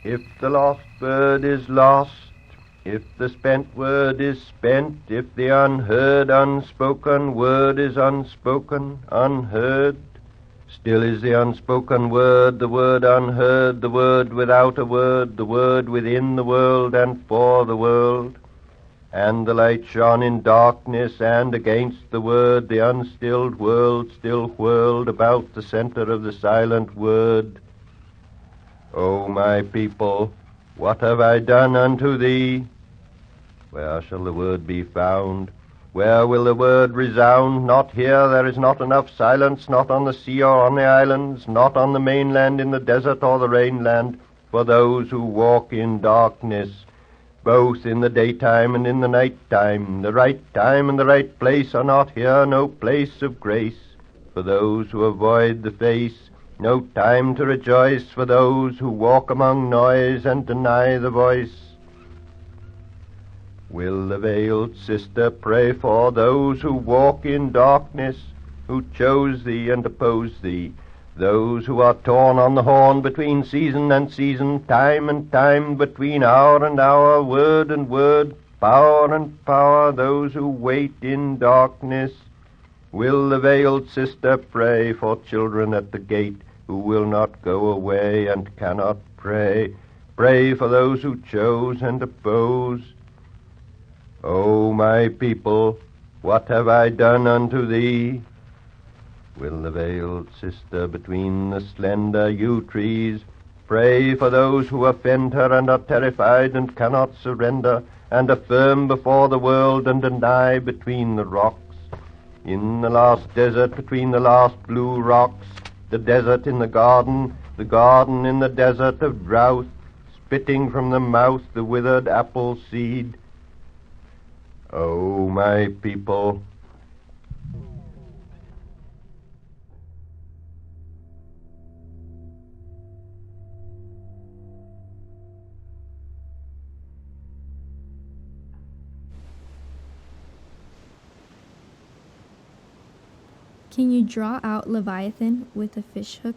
If the lost word is lost, if the spent word is spent, if the unheard, unspoken word is unspoken, unheard, still is the unspoken word, the word unheard, the word without a word, the word within the world and for the world. And the light shone in darkness, and against the word the unstilled world still whirled about the center of the silent word. O my people, what have I done unto thee? Where shall the word be found? Where will the word resound? Not here, there is not enough silence, not on the sea or on the islands, not on the mainland, in the desert or the rainland, for those who walk in darkness, both in the daytime and in the night time. The right time and the right place are not here, no place of grace for those who avoid the face, no time to rejoice for those who walk among noise and deny the voice. Will the veiled sister pray for those who walk in darkness, who chose thee and oppose thee, those who are torn on the horn between season and season, time and time, between hour and hour, word and word, power and power, those who wait in darkness? Will the veiled sister pray for children at the gate who will not go away and cannot pray? Pray for those who chose and oppose. O my people, what have I done unto thee? Will the veiled sister between the slender yew trees pray for those who offend her and are terrified and cannot surrender, and affirm before the world and deny between the rocks? In the last desert between the last blue rocks, the desert in the garden in the desert of drought, spitting from the mouth the withered apple seed. O my people, Can you draw out Leviathan with a fishhook,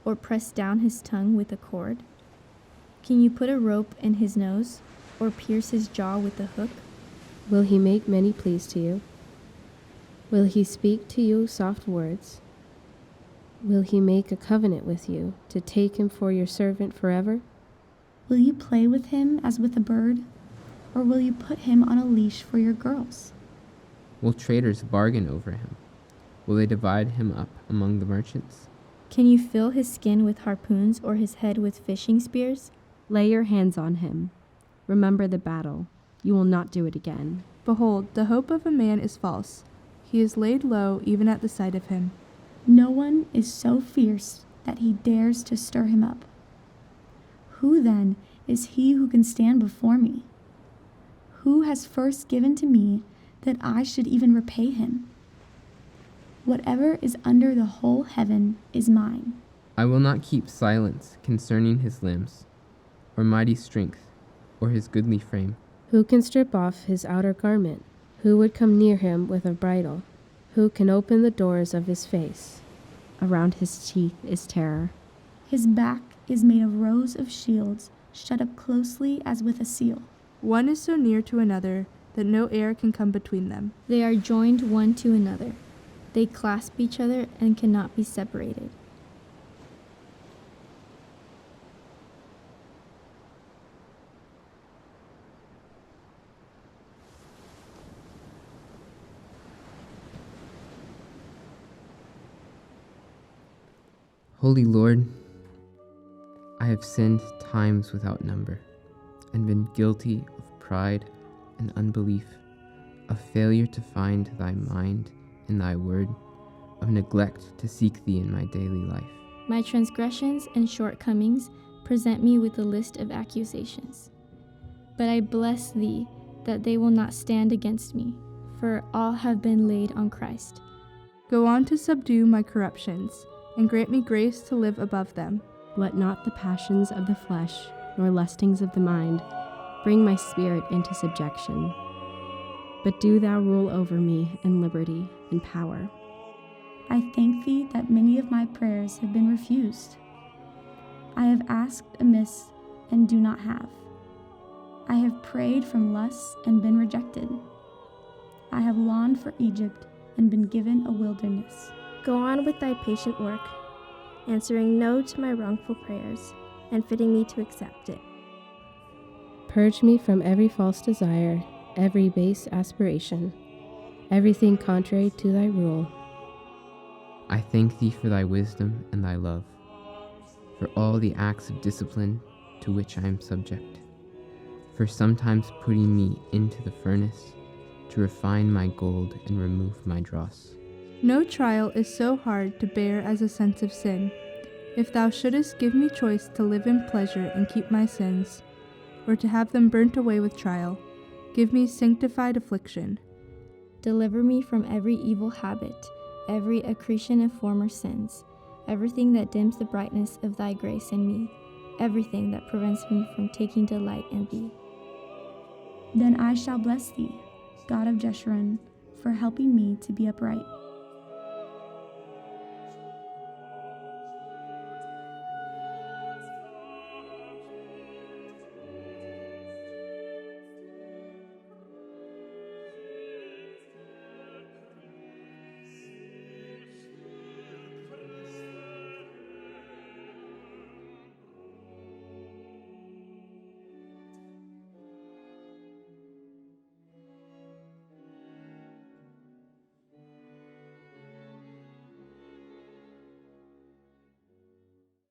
or press down his tongue with a cord? Can you put a rope in his nose, or pierce his jaw with a hook? Will he make many pleas to you? Will he speak to you soft words? Will he make a covenant with you to take him for your servant forever? Will you play with him as with a bird, or will you put him on a leash for your girls? Will traders bargain over him? Will they divide him up among the merchants? Can you fill his skin with harpoons or his head with fishing spears? Lay your hands on him. Remember the battle. You will not do it again. Behold, the hope of a man is false. He is laid low even at the sight of him. No one is so fierce that he dares to stir him up. Who then is he who can stand before me? Who has first given to me that I should even repay him? Whatever is under the whole heaven is mine. I will not keep silence concerning his limbs, or mighty strength, or his goodly frame. Who can strip off his outer garment? Who would come near him with a bridle? Who can open the doors of his face? Around his teeth is terror. His back is made of rows of shields, shut up closely as with a seal. One is so near to another that no air can come between them. They are joined one to another. They clasp each other and cannot be separated. Holy Lord, I have sinned times without number, and been guilty of pride and unbelief, of failure to find thy mind in thy word, of neglect to seek thee in my daily life. My transgressions and shortcomings present me with a list of accusations. But I bless thee that they will not stand against me, for all have been laid on Christ. Go on to subdue my corruptions, and grant me grace to live above them. Let not the passions of the flesh, nor lustings of the mind, bring my spirit into subjection. But do thou rule over me in liberty and power. I thank thee that many of my prayers have been refused. I have asked amiss, and do not have. I have prayed from lusts and been rejected. I have longed for Egypt and been given a wilderness. Go on with thy patient work, answering no to my wrongful prayers, and fitting me to accept it. Purge me from every false desire, every base aspiration, everything contrary to thy rule. I thank thee for thy wisdom and thy love, for all the acts of discipline to which I am subject, for sometimes putting me into the furnace to refine my gold and remove my dross. No trial is so hard to bear as a sense of sin. If thou shouldest give me choice to live in pleasure and keep my sins, or to have them burnt away with trial, give me sanctified affliction. Deliver me from every evil habit, every accretion of former sins, everything that dims the brightness of thy grace in me, everything that prevents me from taking delight in thee. Then I shall bless thee, God of Jeshurun, for helping me to be upright.